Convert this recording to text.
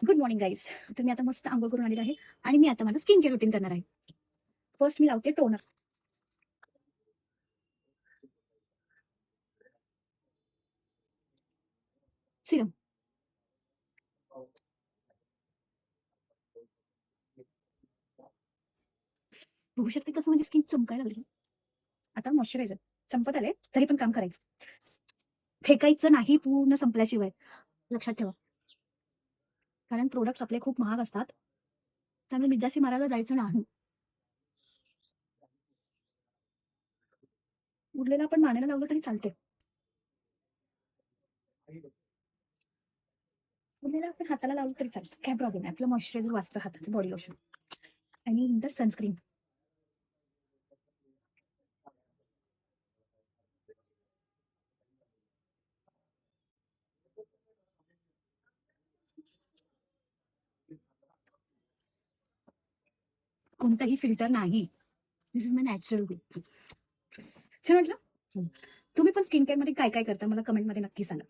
Good morning guys. तर मी आता मस्त आंघोळ करून आलेली आहे आणि मी आता माझं स्किन केअर रुटीन करणार आहे. फर्स्ट मी लावते टोनर. सिरम. बघू शकते कसं माझी स्किन चमकायला लागली. आता मॉइश्चरायझर संपत आले तरी पण काम करायचं, फेकायचं नाही पूर्ण संपल्याशिवाय, लक्षात ठेवा. कारण प्रोडक्ट्स आपले खूप महाग असतात, त्यामुळे मिजासी मारायला जायचं नाही. उरलेलं आपण मानेला लावलं तरी चालते. उरलेलं आपण हाताला लावलं तरी चालतं, काय प्रॉब्लेम आहे. आपलं मॉइश्चरायझर वाचतं हाताचं, बॉडी लोशन. आणि नंतर सनस्क्रीन. कोणताही फिल्टर नाही. दिस इज माय नॅचरल वे. छान वाटलं. तुम्ही पण स्किन केअर मध्ये काय काय करता मला कमेंट मध्ये नक्की सांगा.